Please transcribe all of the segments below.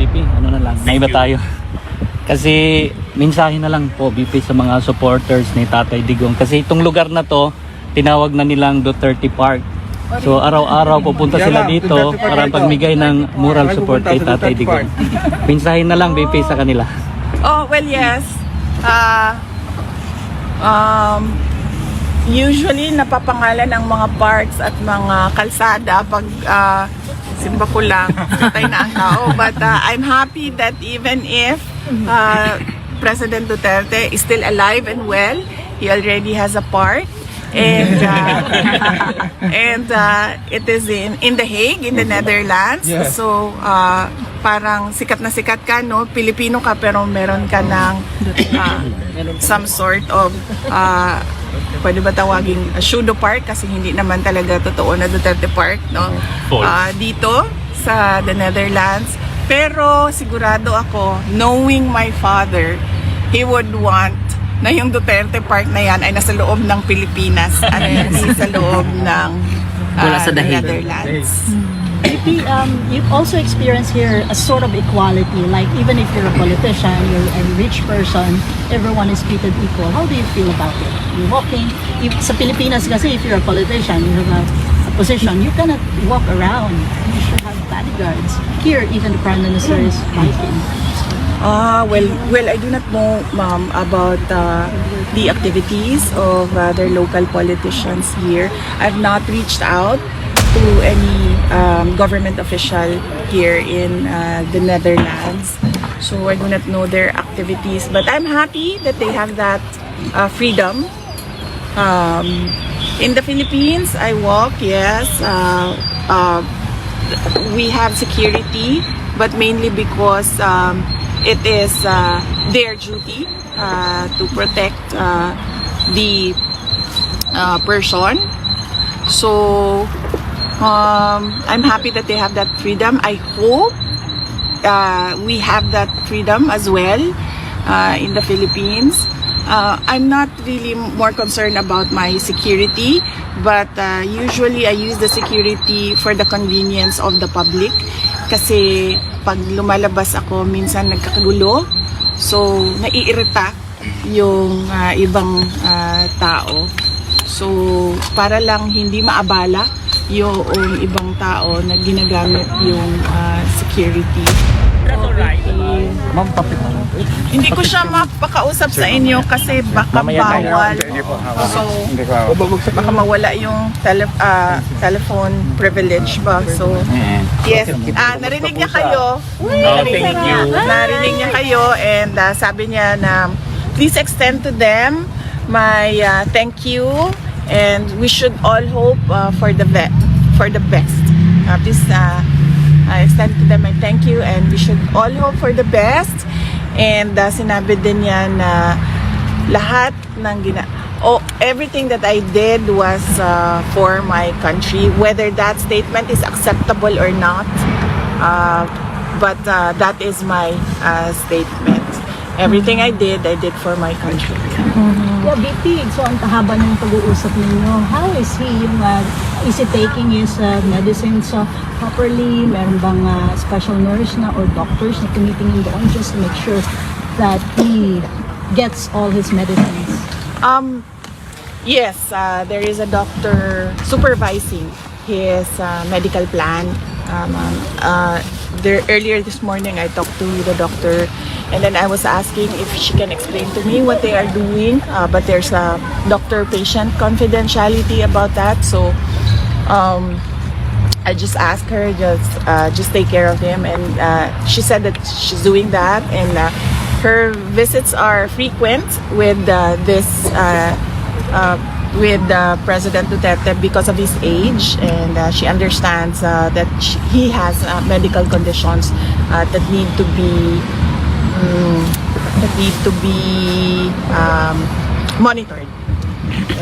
BP, ano na lang, naiba tayo. Kasi mensahe na lang po BP sa mga supporters ni Tatay Digong. Kasi itong lugar na to, tinawag na nilang Duterte Park. So araw-araw pupunta sila dito para pagbigay ng moral support kay Tatay Digong. Mensahe na lang BP sa kanila. Oh, well, yes. Usually napapangalan ang mga parks at mga kalsada pag simba ko lang, patay na ang tao. But I'm happy that even if President Duterte is still alive and well, he already has a park. And it is in The Hague, in the Netherlands. Yeah. So parang sikat na sikat ka, no? Pilipino ka pero meron ka ng some sort of pwede ba tawaging pseudo park kasi hindi naman talaga totoo na Duterte Park, no? Dito sa the Netherlands. Pero sigurado ako, knowing my father, he would want na yung Duterte Park na yan ay nasa loob ng Pilipinas at hindi sa loob ng the Netherlands. BP, you also experience here a sort of equality, like even if you're a politician, you're a rich person, everyone is treated equal. How do you feel about it? You're walking, sa Pilipinas kasi if you're a politician, you have a position, you cannot walk around. You should have bodyguards. Here, even the Prime Minister is biking. Well, I do not know, ma'am, about the activities of other local politicians here. I've not reached out to any government official here in the Netherlands. So I do not know their activities. But I'm happy that they have that freedom. In the Philippines, I walk, yes. We have security, but mainly because it is their duty to protect the person. So I'm happy that they have that freedom. I hope we have that freedom as well in the Philippines. I'm not really more concerned about my security, but usually I use the security for the convenience of the public. Kasi pag lumalabas ako, minsan nagkakagulo. So, naiirita yung ibang tao. So, para lang hindi maabala yung ibang tao na ginagamit yung security. Ma'am, papit na lang. Hindi ko siya mapakausap sa inyo kasi baka bawal. So, baka mawala yung telephone privilege ba. So, yes. Narinig niya kayo. Narinig niya kayo and sabi niya na please extend to them my thank you and we should all hope for the best. Please extend to them my thank you and we should all hope for the best. And sinabi din niya na lahat ng everything that I did was for my country, whether that statement is acceptable or not. But that is my statement. Everything I did for my country. Yeah, BP, so ang haba ng pag-uusap ninyo, how is he is he taking his medicines properly? Meron bang special nurse na or doctors na tumitingin doon just to make sure that he gets all his medicines? Yes, there is a doctor supervising his medical plan. Earlier this morning, I talked to the doctor and then I was asking if she can explain to me what they are doing. But there's a doctor-patient confidentiality about that. So I just asked her, just take care of him. And she said that she's doing that. And her visits are frequent with with President Duterte because of his age, and she understands that he has medical conditions that need to be monitored.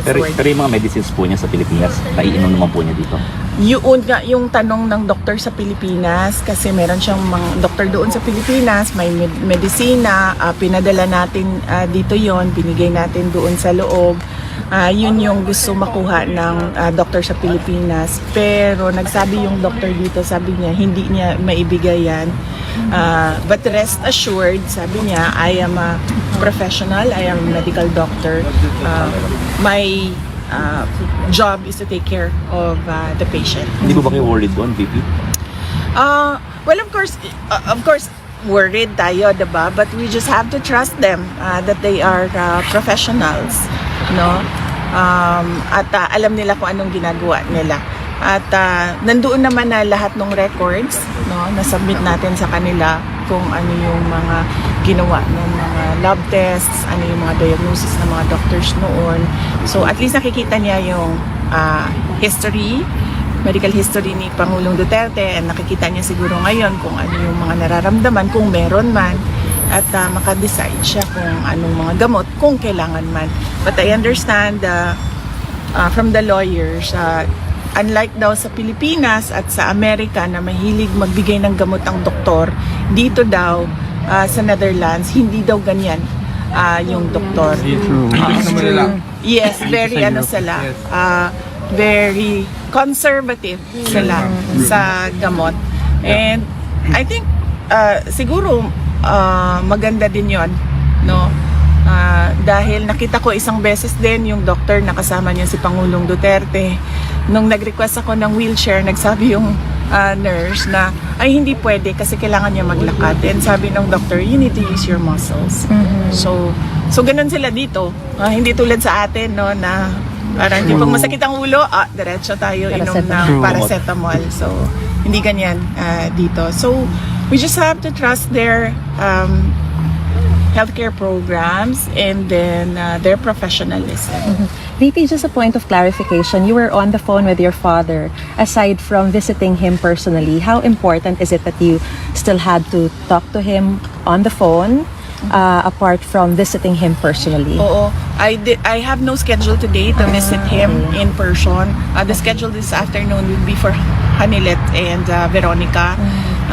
Pero yung mga medicines po niya sa Pilipinas, naiinom naman po niya dito? Yung tanong ng doktor sa Pilipinas, kasi meron siyang mga doktor doon sa Pilipinas, may medisina, pinadala natin dito yon, binigay natin doon sa loob. Yun yung gusto makuha ng doktor sa Pilipinas. Pero nagsabi yung doktor dito, sabi niya, hindi niya maibigay yan. But rest assured, sabi niya, I am a professional, I am a medical doctor. My job is to take care of the patient. Hindi ba kayo worried doon, VP? Well, of course, worried tayo, diba? But we just have to trust them that they are professionals, no? At alam nila kung anong ginagawa nila. At nandoon naman na lahat ng records, no? Na-submit natin sa kanila kung ano yung mga ginawa ng mga lab tests, ano yung mga diagnosis ng mga doctors noon. So at least nakikita niya yung history, medical history ni Pangulong Duterte, and nakikita niya siguro ngayon kung ano yung mga nararamdaman, kung meron man, at makadecide siya kung anong mga gamot, kung kailangan man. But I understand from the lawyers, unlike daw sa Pilipinas at sa Amerika na mahilig magbigay ng gamot ang doktor, dito daw sa Netherlands, hindi daw ganyan yung doktor. Yes, very sila. Very conservative sila sa gamot. And I think siguro maganda din yon, no? Dahil nakita ko isang beses din yung doctor na kasama niya si Pangulong Duterte. Nung nag-request ako ng wheelchair, nagsabi yung nurse na ay hindi pwede kasi kailangan niya maglakad. And sabi ng doctor, you need to use your muscles. So ganun sila dito. Hindi tulad sa atin, no, na parang yung pag masakit ang ulo, diretso tayo inom ng paracetamol. So hindi ganyan dito. So we just have to trust their healthcare programs and then their professionalism. VP, just a point of clarification. You were on the phone with your father. Aside from visiting him personally, how important is it that you still had to talk to him on the phone, apart from visiting him personally? Oo. I have no schedule today to visit him in person. The schedule this afternoon will be for Hanilet and Veronica.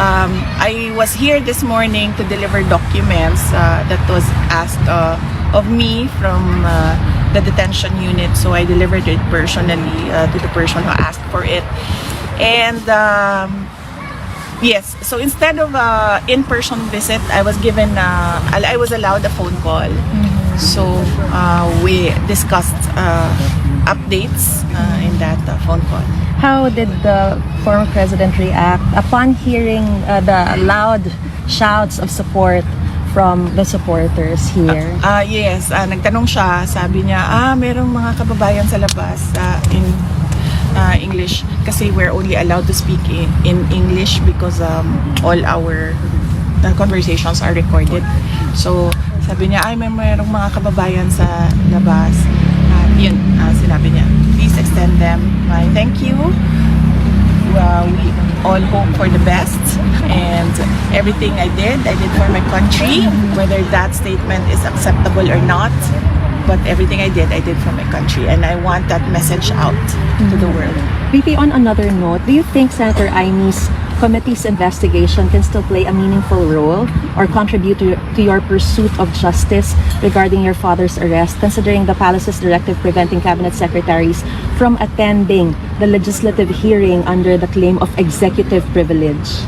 I was here this morning to deliver documents that was asked of me from the detention unit. So I delivered it personally to the person who asked for it. And yes, so instead of in-person visit, I was allowed a phone call. So we discussed updates in that phone call. How did the former president react upon hearing the loud shouts of support from the supporters here? Yes, nagtanong siya, sabi niya, merong mga kababayan sa labas in English kasi we're only allowed to speak in English because all our conversations are recorded. So sabi niya, merong mga kababayan sa labas. Yun, sinabi niya. Please extend them my thank you. We all hope for the best, and everything I did for my country, whether that statement is acceptable or not. But everything I did for my country, and I want that message out to the world. VP, on another note, do you think Senator Aime's committee's investigation can still play a meaningful role or contribute to your pursuit of justice regarding your father's arrest, considering the palace's directive preventing cabinet secretaries from attending the legislative hearing under the claim of executive privilege?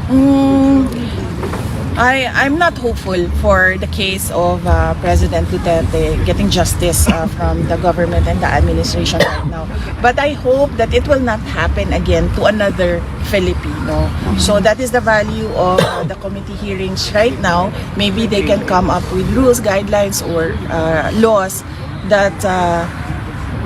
I'm not hopeful for the case of President Duterte getting justice from the government and the administration right now. But I hope that it will not happen again to another Filipino. So that is the value of the committee hearings right now. Maybe they can come up with rules, guidelines, or laws that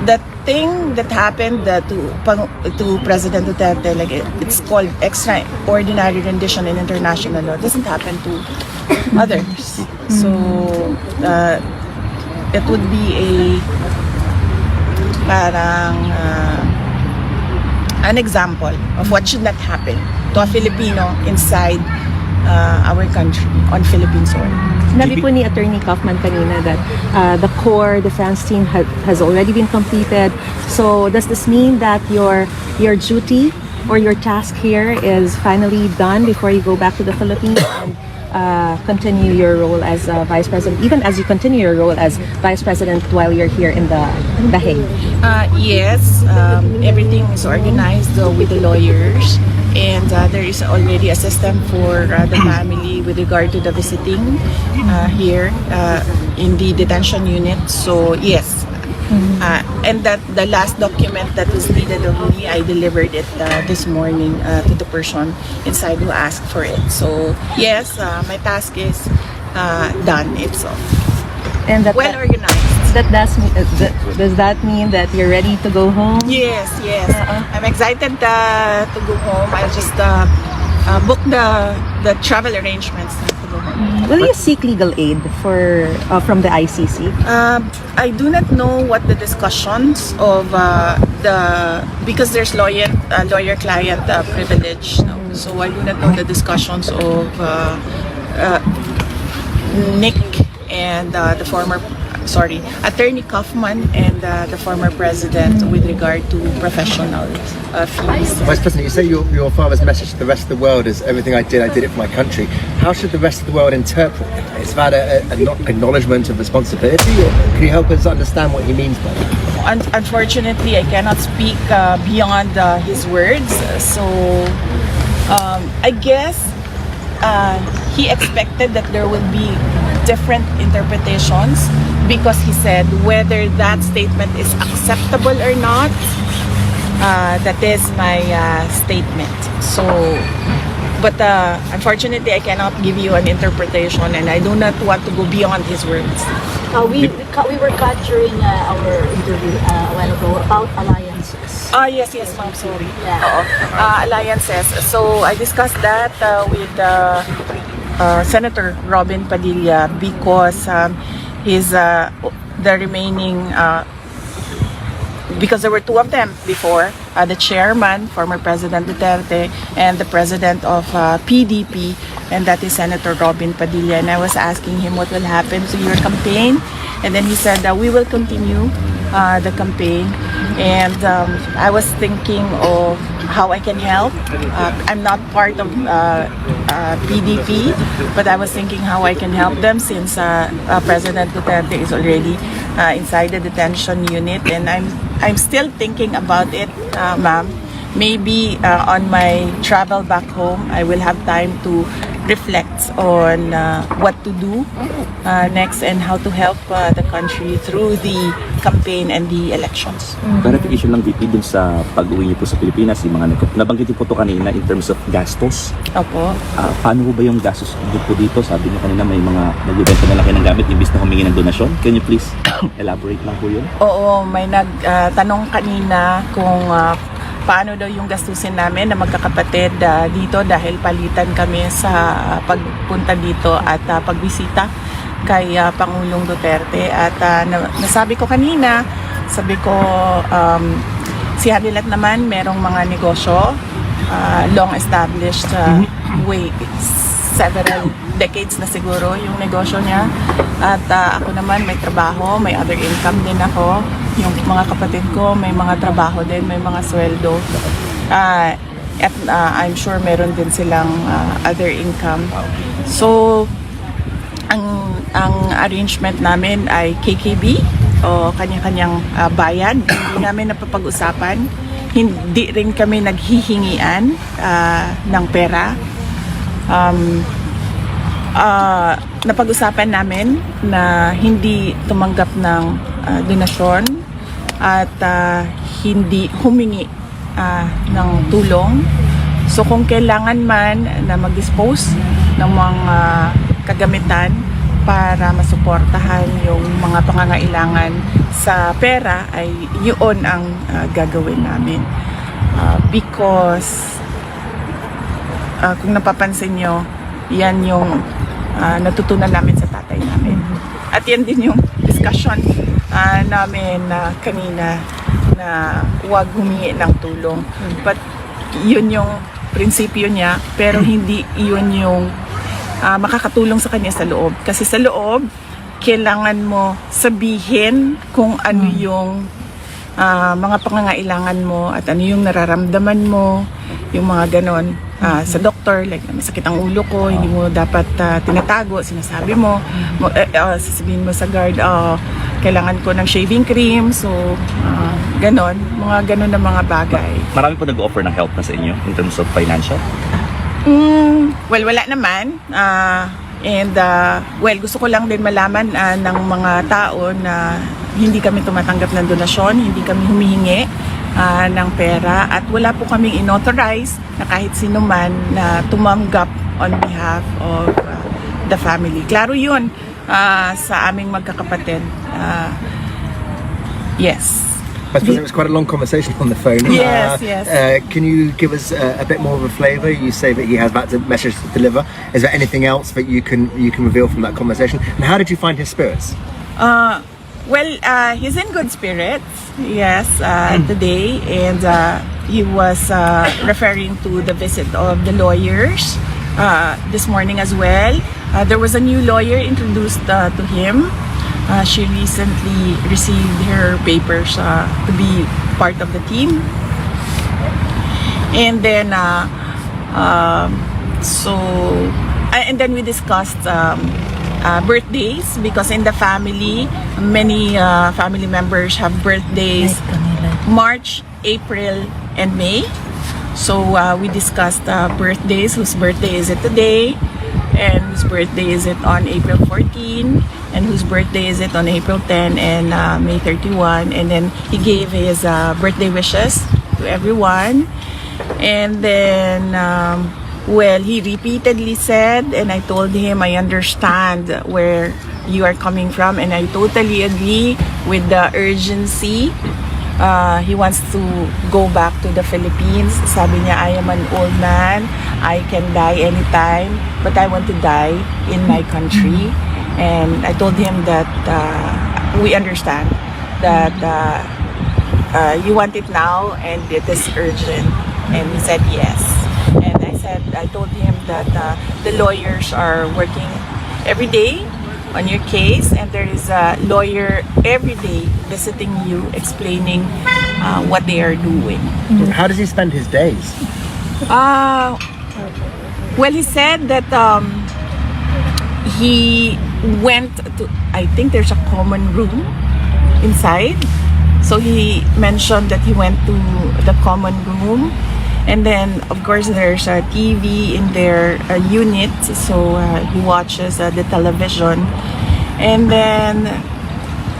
that thing that happened to President Duterte, like it's called extraordinary rendition in international law, doesn't happen to others. So it would be an example of what should not happen to a Filipino inside our country on Philippine soil. Sinabi po ni Attorney Kaufman kanina that the core defense team has already been completed. So does this mean that your duty or your task here is finally done before you go back to the Philippines and continue your role as Vice President, even as you continue your role as Vice President while you're here in The Hague? Yes, everything is organized with the lawyers, and there is already a system for the family with regard to the visiting here in the detention unit. So yes, and that the last document that was needed of me, I delivered it this morning to the person inside who asked for it. So yes, my task is done. It's And that, well organized. does that mean that you're ready to go home? Yes, yes. I'm excited to go home. I just book the travel arrangements to go home. Will you seek legal aid from the ICC? I do not know what the discussions of because there's lawyer-client privilege. No? So I do not know the discussions of Nick and Attorney Kaufman and the former president with regard to professional fees. Vice President, you say your father's message to the rest of the world is everything I did it for my country. How should the rest of the world interpret it? Is that an acknowledgement of responsibility, or can you help us understand what he means by that? Unfortunately, I cannot speak beyond his words. So I guess he expected that there will be different interpretations, because he said whether that statement is acceptable or not, that is my statement. So, but unfortunately, I cannot give you an interpretation, and I do not want to go beyond his words. We were cut during our interview a while ago about alliances. Yes, ma'am, sorry. Yeah. Alliances. So I discussed that with Senator Robin Padilla, because he's the remaining, because there were two of them before, the chairman, former President Duterte, and the president of PDP, and that is Senator Robin Padilla. And I was asking him what will happen to your campaign, and then he said that we will continue the campaign. And I was thinking of how I can help. I'm not part of PDP, but I was thinking how I can help them, since President Duterte is already inside the detention unit, and I'm still thinking about it, ma'am. Maybe on my travel back home, I will have time to reflect on what to do next and how to help the country through the campaign and the elections. Clarification lang, VP, dun sa pag-uwi niyo po sa Pilipinas, yung mga nabanggit niyo po to kanina in terms of gastos. Opo. Paano po ba yung gastos po dito? Sabi niyo kanina may mga nagbibenta na lang kayo ng gamit imbis na humingi ng donasyon. Can you please elaborate lang po yun? Oo, may nagtanong kanina kung paano daw yung gastusin namin na magkakapatid dito, dahil palitan kami sa pagpunta dito at pagbisita kay Pangulong Duterte. At nasabi ko kanina, sabi ko si Hanilat naman merong mga negosyo, long established way, several decades na siguro yung negosyo niya. At ako naman may trabaho, may other income din ako. Yung mga kapatid ko may mga trabaho din, may mga sweldo. At I'm sure meron din silang other income. So ang arrangement namin ay KKB o kanya-kanyang bayan. Hindi namin napapag-usapan. Hindi rin kami naghihingian ng pera. Napag-usapan namin na hindi tumanggap ng donasyon at hindi humingi ng tulong. So kung kailangan man na mag-dispose ng mga kagamitan para masuportahan yung mga pangangailangan sa pera, ay yun ang gagawin namin. Because kung napapansin nyo, yan yung natutunan namin sa tatay namin. At yan din yung discussion namin kanina, na huwag humingi ng tulong. But yun yung prinsipyo niya, pero hindi yun yung makakatulong sa kanya sa loob. Kasi sa loob, kailangan mo sabihin kung ano yung mga pangangailangan mo at ano yung nararamdaman mo, yung mga ganon. Sa doktor, like masakit ang ulo ko, hindi mo dapat tinatago, sinasabi mo, sasabihin mo sa guard, kailangan ko ng shaving cream, so ganon, mga ganon na mga bagay. Marami po nag-offer ng help na sa inyo in terms of financial? Well, wala naman. Well, gusto ko lang din malaman ng mga tao na hindi kami tumatanggap ng donasyon, hindi kami humihingi ng pera at wala po kaming inauthorize na kahit sino man na tumanggap on behalf of the family. Klaro yun sa aming magkakapatid. Yes. I suppose it was quite a long conversation on the phone. Yes, yes. Can you give us a bit more of a flavour? You say that he has that message to deliver. Is there anything else that you can reveal from that conversation? And how did you find his spirits? Well, he's in good spirits, yes, today. And he was referring to the visit of the lawyers this morning as well. There was a new lawyer introduced to him. She recently received her papers to be part of the team. And then, and then we discussed birthdays because in the family, many family members have birthdays March, April, and May. So we discussed birthdays, whose birthday is it today, and whose birthday is it on April 14, and whose birthday is it on April 10 and May 31. And then he gave his birthday wishes to everyone. And then well, he repeatedly said, and I told him I understand where you are coming from, and I totally agree with the urgency. He wants to go back to the Philippines. Sabi niya, I am an old man, I can die anytime, but I want to die in my country. And I told him that we understand that you want it now and it is urgent. And he said yes. And I told him that the lawyers are working every day on your case, and there is a lawyer every day visiting you, explaining what they are doing. How does he spend his days? Well, he said that he went to, I think there's a common room inside. So he mentioned that he went to the common room. And then, of course, there's a TV in their unit, so he watches the television. And then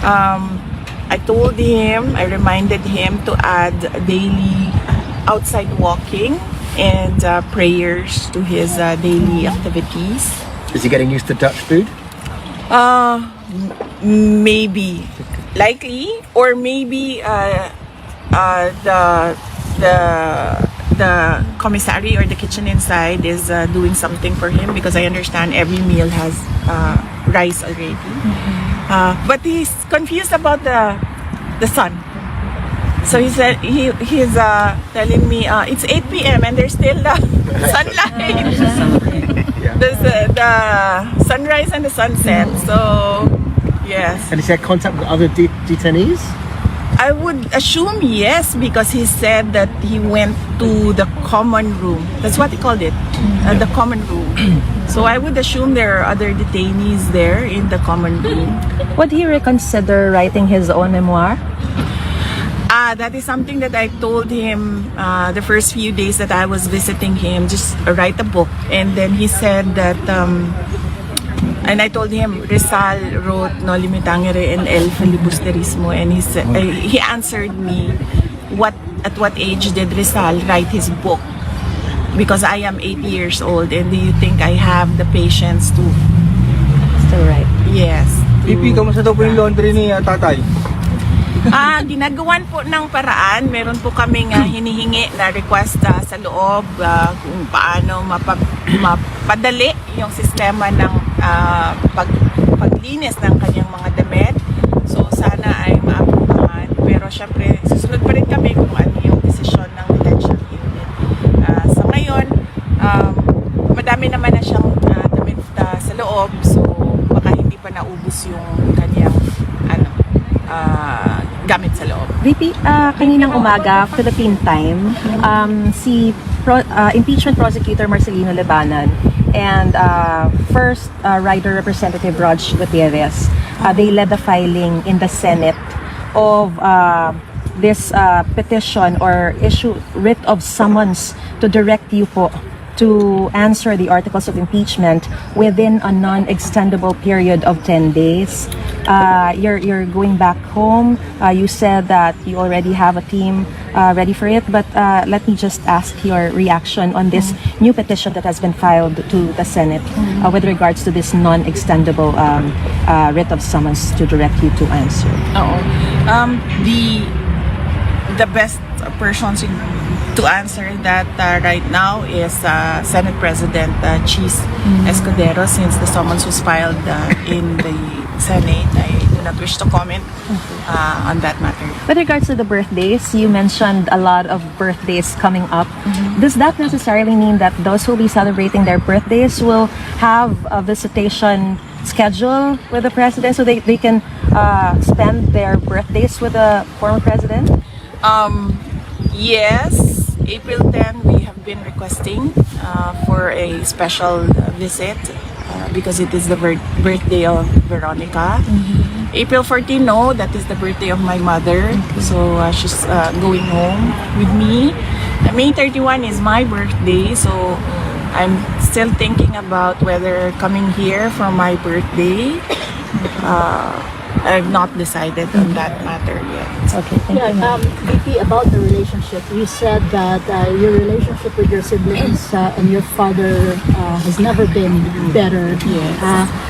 I told him, I reminded him to add daily outside walking and prayers to his daily activities. Is he getting used to Dutch food? Maybe, likely, or maybe the commissary or the kitchen inside is doing something for him, because I understand every meal has rice already. But he's confused about the sun. So he said he's telling me it's 8 p.m. and there's still sunlight. There's the sunrise and the sunset. So yes. And has he had contact with other detainees? I would assume yes, because he said that he went to the common room. That's what he called it, the common room. So I would assume there are other detainees there in the common room. Would he reconsider writing his own memoir? That is something that I told him the first few days that I was visiting him, just write a book. And then he said that, and I told him Rizal wrote No Limitangere and El Filibusterismo, and he answered me, at what age did Rizal write his book? Because I am 8 years old, and do you think I have the patience to? Still right. Yes. Pipi, kamusta daw po yung laundry ni tatay? Ginagawan po ng paraan. Meron po kaming hinihingi na request sa loob kung paano mapadali yung sistema ng paglinis ng kanyang mga damit. So sana ay maaprobahan. Pero syempre, susunod pa rin kami kung ano yung desisyon ng detention unit. Sa ngayon, madami naman na siyang damit sa loob. So baka hindi pa naubos yung kanyang gamit sa loob. VP, kaninang umaga, Philippine time, impeachment prosecutor Marcelino Lebanon and first rider representative Rog Gutierrez, they led the filing in the Senate of this petition or issue writ of summons to direct you po to answer the articles of impeachment within a non-extendable period of 10 days. You're going back home. You said that you already have a team ready for it, but let me just ask your reaction on this new petition that has been filed to the Senate with regards to this non-extendable writ of summons to direct you to answer. Oo. The best person to answer that right now is Senate President Cheese Escudero, since the summons was filed in the Senate. I do not wish to comment on that matter. With regards to the birthdays, you mentioned a lot of birthdays coming up. Does that necessarily mean that those who will be celebrating their birthdays will have a visitation schedule with the president so they can spend their birthdays with the former president? Yes, April 10 we have been requesting for a special visit because it is the birthday of Veronica. April 14, no, that is the birthday of my mother. So she's going home with me. May 31 is my birthday, so I'm still thinking about whether coming here for my birthday. I've not decided on that matter yet. Okay, thank you. Yeah, VP, about the relationship, you said that your relationship with your siblings and your father has never been better. Yes.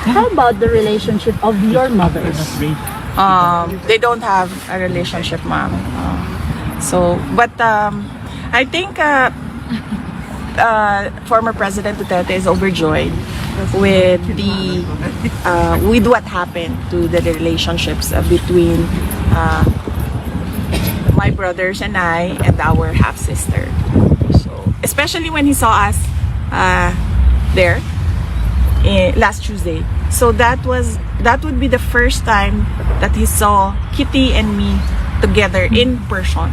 How about the relationship of your mothers? They don't have a relationship, ma'am. But I think former President Duterte is overjoyed with with what happened to the relationships between my brothers and I and our half sister. So especially when he saw us there last Tuesday. So that would be the first time that he saw Kitty and me together in person,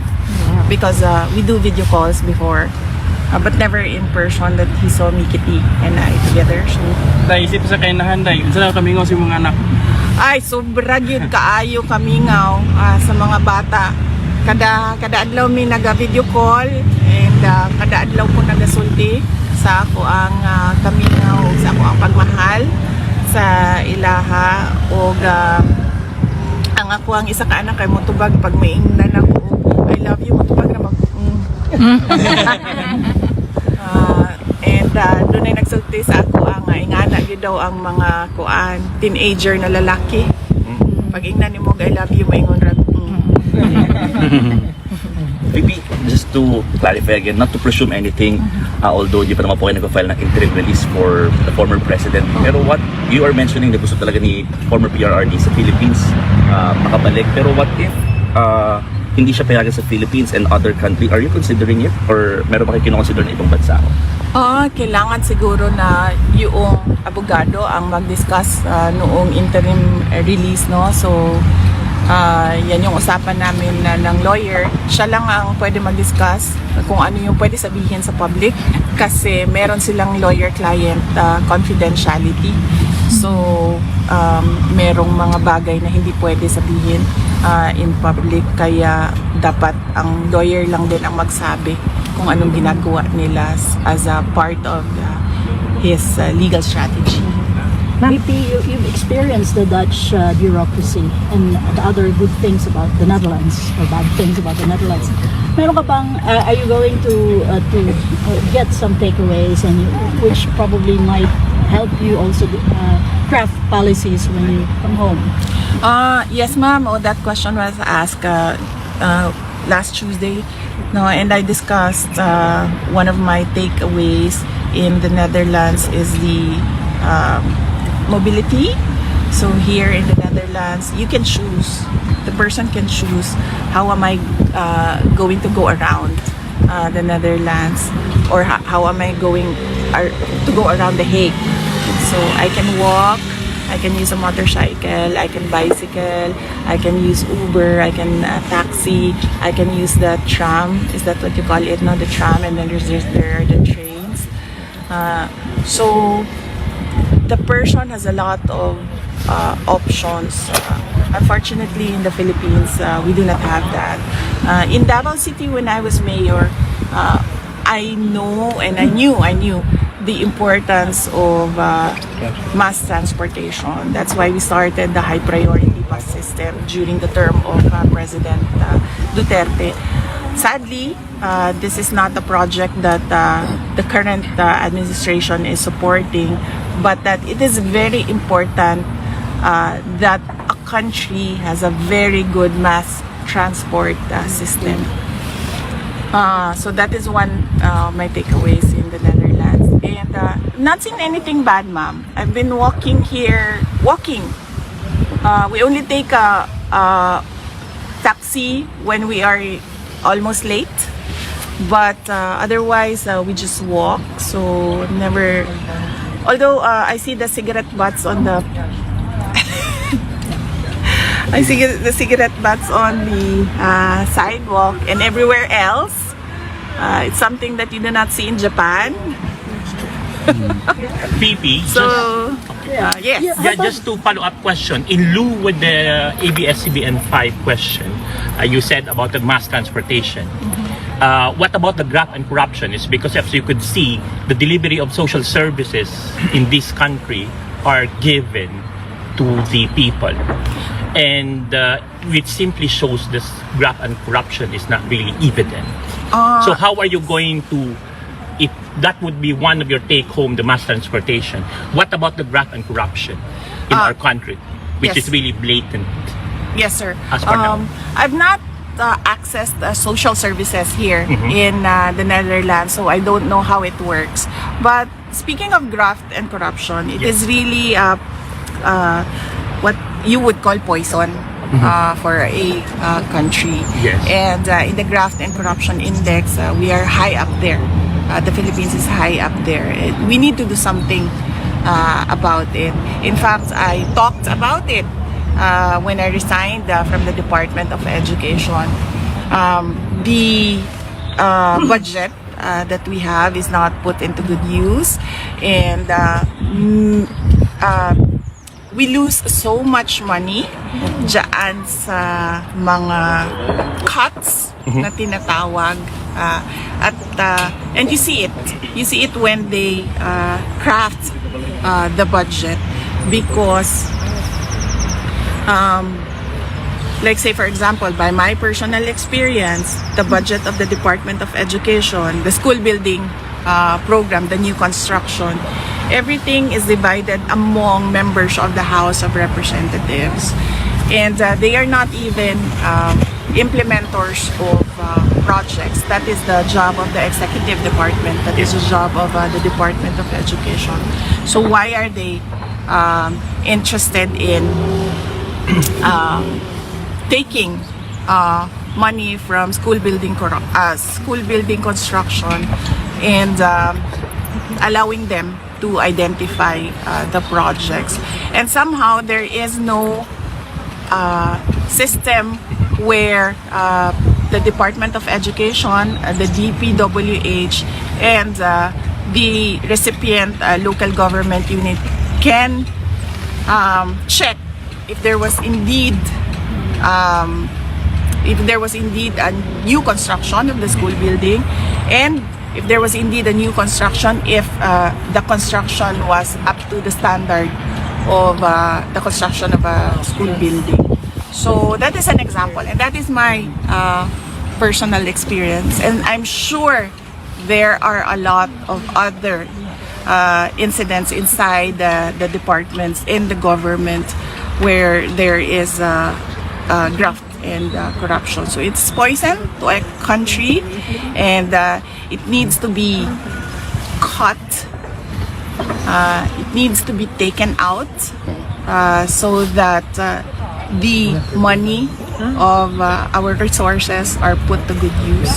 because we do video calls before. But never in person that he saw me, Kitty, and I together. So, Naisip sa kayo na handay. Unsa na kami si mga anak? ay, sobra gyud kaayo kamingaw sa mga bata. Kada adlaw mi naga-video call and kada adlaw ko nagasulti sa ako ang kamingaw, sa ako ang pagmahal sa ilaha og ang ako ang isa ka anak kay motubag pag maingnan ako, I love you, motubag na mag and doon ay nagsulti sa ako ang ingana yun daw ang mga kuan teenager na lalaki. Pag ingnan ni mo I love you, maingon ra. VP, just to clarify again, not to presume anything, although di pa naman po kayo nag-file ng interim release for the former president. Pero what you are mentioning, na gusto talaga ni former PRRD sa Philippines makabalik. Pero what if hindi siya payagan sa Philippines and other country? Are you considering it? Or meron ba kayo kinoconsider na ibang bansa? Kailangan siguro na yung abogado ang mag-discuss noong interim release, no? So, yan yung usapan namin ng lawyer. Siya lang ang pwede mag-discuss kung ano yung pwede sabihin sa public kasi meron silang lawyer-client confidentiality. So, merong mga bagay na hindi pwede sabihin in public, kaya dapat ang lawyer lang din ang magsabi kung anong ginagawa nila as a part of his legal strategy. VP, you've experienced the Dutch bureaucracy and the other good things about the Netherlands, or bad things about the Netherlands. Meron ka bang, are you going to get some takeaways and which probably might help you also craft policies when you come home? Yes, ma'am. That question was asked last Tuesday. No, and I discussed one of my takeaways in the Netherlands is the mobility. So here in the Netherlands, you can choose. The person can choose how am I going to go around the Netherlands, or how am I going to go around The Hague. So I can walk I can use a motorcycle, I can bicycle, I can use Uber, I can taxi, I can use the tram. Is that what you call it? No, the tram, and then there are the trains. So the person has a lot of options. Unfortunately, in the Philippines, we do not have that. In Davao City, when I was mayor, I know and I knew the importance of mass transportation. That's why we started the high priority bus system during the term of President Duterte. Sadly, this is not a project that the current administration is supporting, but that it is very important that a country has a very good mass transport system. So that is one my takeaways in the Netherlands. And not seen anything bad, ma'am. I've been walking here, we only take a taxi when we are almost late. But otherwise, we just walk. So never, although I see the cigarette butts on the I see the cigarette butts on the sidewalk and everywhere else. It's something that you do not see in Japan. VP, So, yes. yeah, just to follow up question, in lieu with the ABS-CBN 5 question, you said about the mass transportation. What about the graft and corruption? Is because as you could see, the delivery of social services in this country are given to the people. And which simply shows this graft and corruption is not really evident. So how are you going to, if that would be one of your take home, the mass transportation, what about the graft and corruption in our country, which yes. is really blatant? Yes, sir. As for now. I've not accessed social services here in the Netherlands, so I don't know how it works. But speaking of graft and corruption, it is really what you would call poison for a country. Yes. And in the graft and corruption index, we are high up there. The Philippines is high up there. We need to do something about it. In fact, I talked about it when I resigned from the Department of Education. The budget that we have is not put into good use, and we lose so much money dyan sa mga cuts na tinatawag. And you see it when they craft the budget, because like say for example, by my personal experience, the budget of the Department of Education, the school building program, the new construction, everything is divided among members of the House of Representatives, and they are not even implementers of projects. That is the job of the executive department. That is the job of the Department of Education. So why are they interested in taking money from school building construction and allowing them to identify the projects? And somehow there is no system where the Department of Education, the DPWH, and the recipient local government unit can check if there was indeed a new construction of the school building, and if there was indeed a new construction, if the construction was up to the standard of the construction of a school building. So that is an example, and that is my personal experience, and I'm sure there are a lot of other incidents inside the departments in the government where there is graft and corruption. So it's poison to a country, and it needs to be cut. It needs to be taken out so that the money of our resources are put to good use.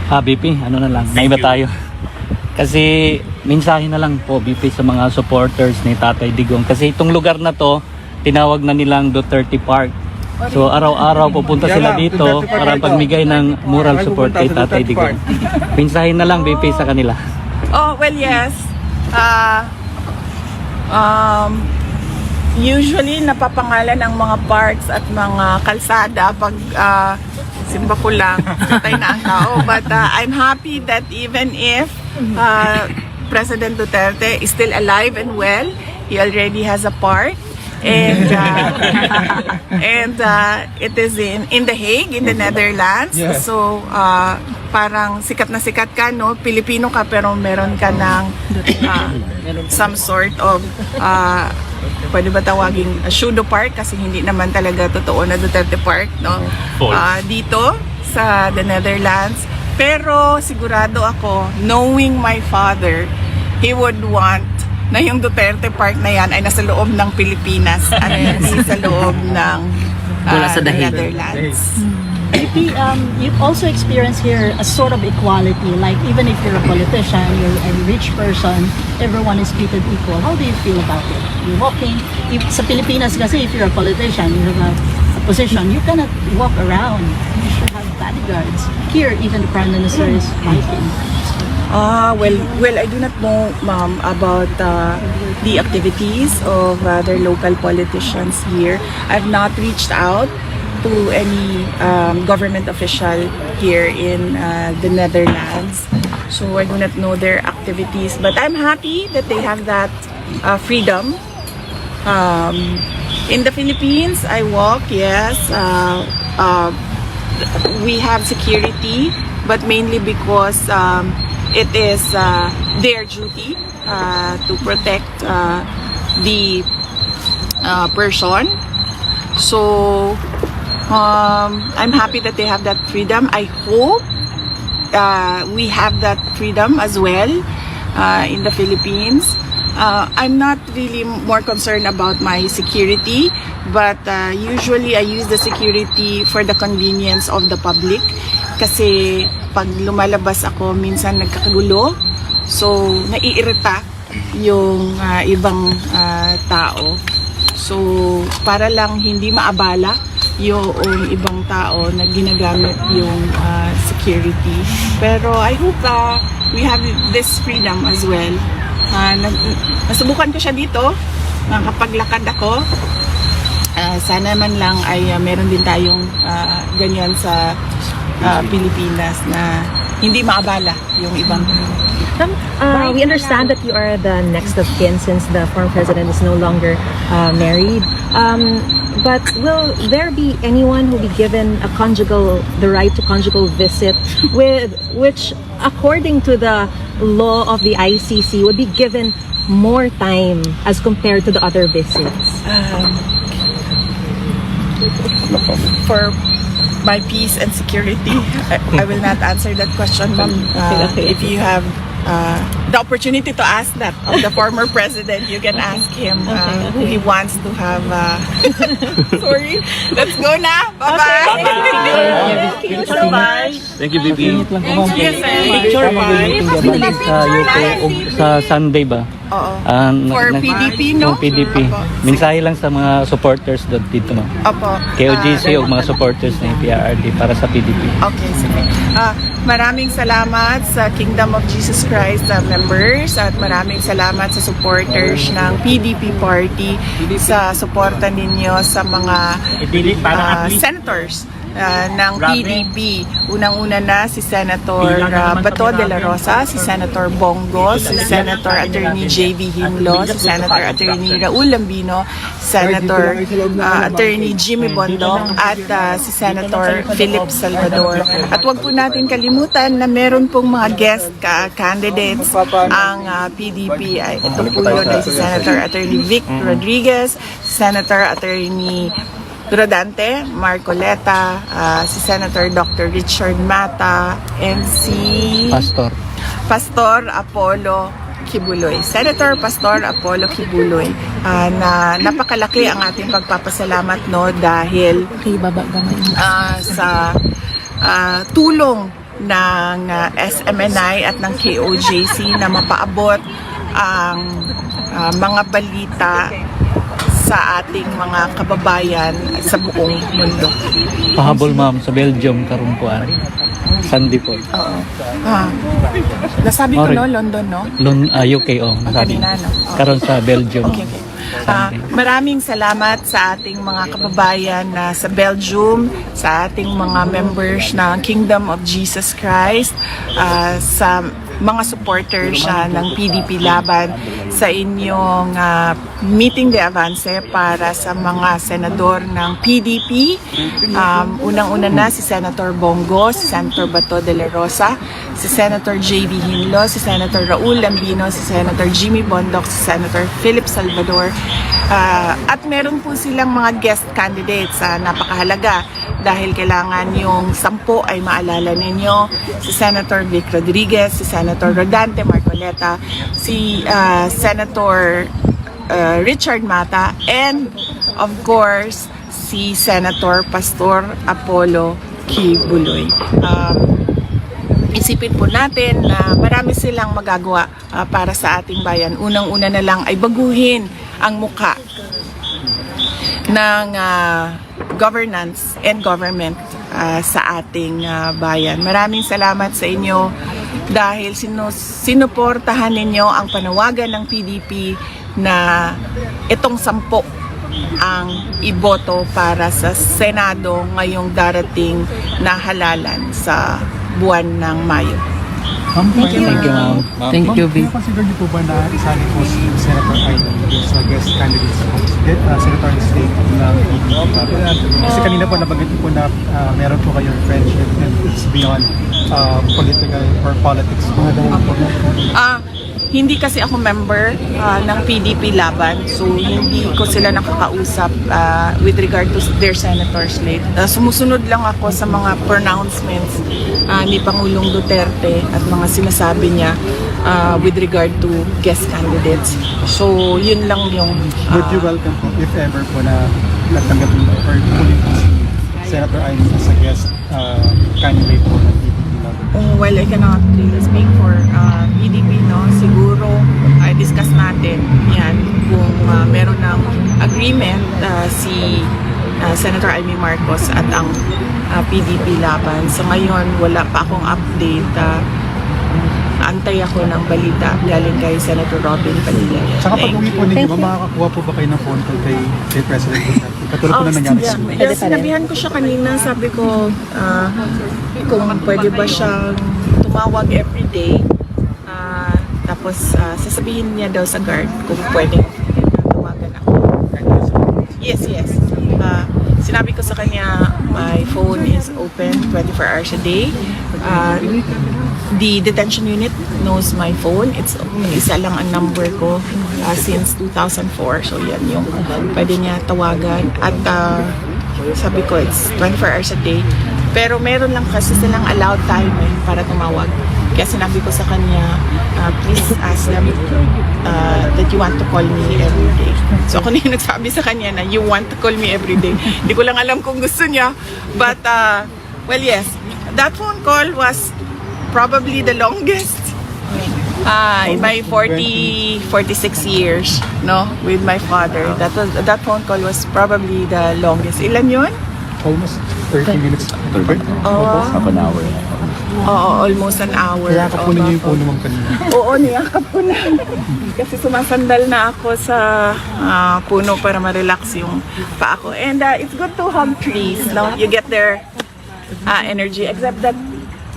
BP, ano na lang, naiba tayo. Kasi mensahe na lang po, BP, sa mga supporters ni Tatay Digong. Kasi itong lugar na to, tinawag na nilang Duterte Park. So araw-araw pupunta sila dito para pagbigay ng moral support kay Tatay Digong. Mensahe na lang, BP, sa kanila. Oh, well, yes. Usually, napapangalan ang mga parks at mga kalsada pag simba ko lang, patay na ang tao. But I'm happy that even if President Duterte is still alive and well, he already has a park. And it is in The Hague, in the Netherlands. So parang sikat na sikat ka, no? Pilipino ka pero meron ka ng some sort of pwede ba tawaging pseudo park kasi hindi naman talaga totoo na Duterte Park, no? Dito sa the Netherlands. Pero sigurado ako, knowing my father, he would want na yung Duterte Park na yan ay nasa loob ng Pilipinas at hindi sa loob ng the Netherlands. VP, you also experience here a sort of equality. Like even if you're a politician, you're a rich person, everyone is treated equal. How do you feel about it? You're walking. Sa Pilipinas kasi, if you're a politician, you have a position, you cannot walk around. You should have bodyguards. Here, even the Prime Minister is fighting. Well, I do not know, ma'am, about the activities of other local politicians here. I've not reached out to any government official here in the Netherlands. So I do not know their activities. But I'm happy that they have that freedom. In the Philippines, I walk, yes. We have security, but mainly because it is their duty to protect the person. So I'm happy that they have that freedom. I hope we have that freedom as well in the Philippines. I'm not really more concerned about my security, but usually I use the security for the convenience of the public. Kasi pag lumalabas ako, minsan nagkakagulo. So, naiirita yung ibang tao. So, para lang hindi maabala yung ibang tao na ginagamit yung security. Pero I hope we have this freedom as well. Nasubukan ko siya dito, nakapaglakad ako. Sana man lang ay meron din tayong ganyan sa Pilipinas na hindi maabala yung ibang. We understand that you are the next of kin since the former president is no longer married. But will there be anyone who will be given the right to conjugal visit, which according to the law of the ICC would be given more time as compared to the other visits? For my peace and security, I will not answer that question, ma'am. If you have the opportunity to ask that of the former president, you can ask him who he wants to have. Sorry, let's go na. Bye-bye. Bye-bye. Thank you, BB. Yes, sir. Picture, Sa Sunday ba? Oo. For PDP, no? For PDP. Opo. Mensahe lang sa mga supporters dito, no? Opo. KOGC o mga supporters ng PRRD para sa PDP. Okay, sige. Maraming salamat sa Kingdom of Jesus Christ members at maraming salamat sa supporters ng PDP Party sa suporta ninyo sa mga senators ng PDP. Unang-una na si Senator Bato de la Rosa, si Senator Bongo, si Senator Attorney J.V. Himlo, si Senator Attorney Raul Lambino, Senator Attorney Jimmy Bondok at si Senator Philip Salvador. At wag po natin kalimutan na meron pong mga guest candidates ang PDP. Ito po yun ay si Senator Attorney Vic Rodriguez, Senator Attorney Rodante Marcoleta, si Senator Dr. Richard Mata, and si Pastor Apollo Kibuloy. Senator Pastor Apollo Kibuloy, na napakalaki ang ating pagpapasalamat, no, dahil sa tulong ng SMNI at ng KOJC na mapaabot ang mga balita sa ating mga kababayan sa buong mundo. Pahabol ma'am sa Belgium karumpuan. Sunday po. Oo. Nasabi ko, no? London, no? UK nasabi. Kanina, no? Karon sa Belgium. Okay. Maraming salamat sa ating mga kababayan na sa Belgium, sa ating mga members ng Kingdom of Jesus Christ, sa mga supporters ng PDP Laban, sa inyong meeting de avance para sa mga senador ng PDP. Unang-una na si Senator Bongo, si Senator Bato de la Rosa, si Senator J.B. Hinlo, si Senator Raul Lambino, si Senator Jimmy Bondoc, si Senator Philip Salvador. At meron po silang mga guest candidates napakahalaga dahil kailangan yung 10 ay maalala ninyo. Si Senator Vic Rodriguez, si Senator Rodante Marcoleta, si Senator Richard Mata, and of course, si Senator Pastor Apollo Kibuloy. Isipin po natin na marami silang magagawa para sa ating bayan. Unang-una na lang ay baguhin ang muka ng governance and government sa ating bayan. Maraming salamat sa inyo dahil sinuportahan ninyo ang panawagan ng PDP na itong 10 ang iboto para sa Senado ngayong darating na halalan sa buwan ng Mayo. Thank you, ma'am. Thank you, Vic. Consider niyo po ba na isali po si Senator Aimee sa guest candidates po Senator Slate ng PDP? Kasi kanina po nabanggit po na meron po kayong friendship and it's beyond political or politics. Hindi kasi ako member ng PDP Laban, so hindi ko sila nakakausap with regard to their senator slate. Sumusunod lang ako sa mga pronouncements ni Pangulong Duterte at mga sinasabi niya with regard to guest candidates. So yun lang yung... Would you welcome po if ever po na natanggap mo or pulling po si Senator Aimee as a guest candidate po ng PDP Laban? Well, I cannot really speak for PDP, no? Siguro, discuss natin yan kung meron ng agreement si Senator Amy Marcos at ang PDP Laban. So ngayon, wala pa akong update. Antay ako ng balita galing kay Senator Robin Padilla. Tsaka pag uwi po ninyo, makakakuha po ba kayo ng phone call kay President Duterte? Katulad po na nangyari sa inyo. Yes, sinabihan ko siya kanina, sabi ko kung pwede ba siyang tumawag everyday. Tapos sasabihin niya daw sa guard kung pwede tawagan ako. Yes. Sinabi ko sa kanya, my phone is open 24 hours a day. The detention unit knows my phone. It's isa lang ang number ko since 2004. So yan yung pwede niya tawagan. At sabi ko, it's 24 hours a day. Pero meron lang kasi silang allowed time para tumawag. Kaya sinabi ko sa kanya, please ask them that you want to call me every day. So ako na yung nagsabi sa kanya na you want to call me every day. Hindi ko lang alam kung gusto niya. But, well, yes. That phone call was probably the longest in my 46 years, no, with my father. That phone call was probably the longest. Ilan yun? Almost 30 minutes. Half an hour. Oo, almost an hour. Niyakap po ninyo yung phone naman kanina. Oo, niyakap ko na. Kasi sumasandal na ako sa puno para ma-relax yung paa ko. And it's good to hug trees, no? You get their energy. Except that,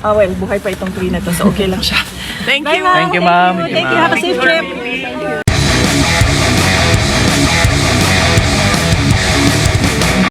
well, buhay pa itong tree na to, so okay lang siya. Thank you. Thank you, ma'am. Thank you. Have a safe trip.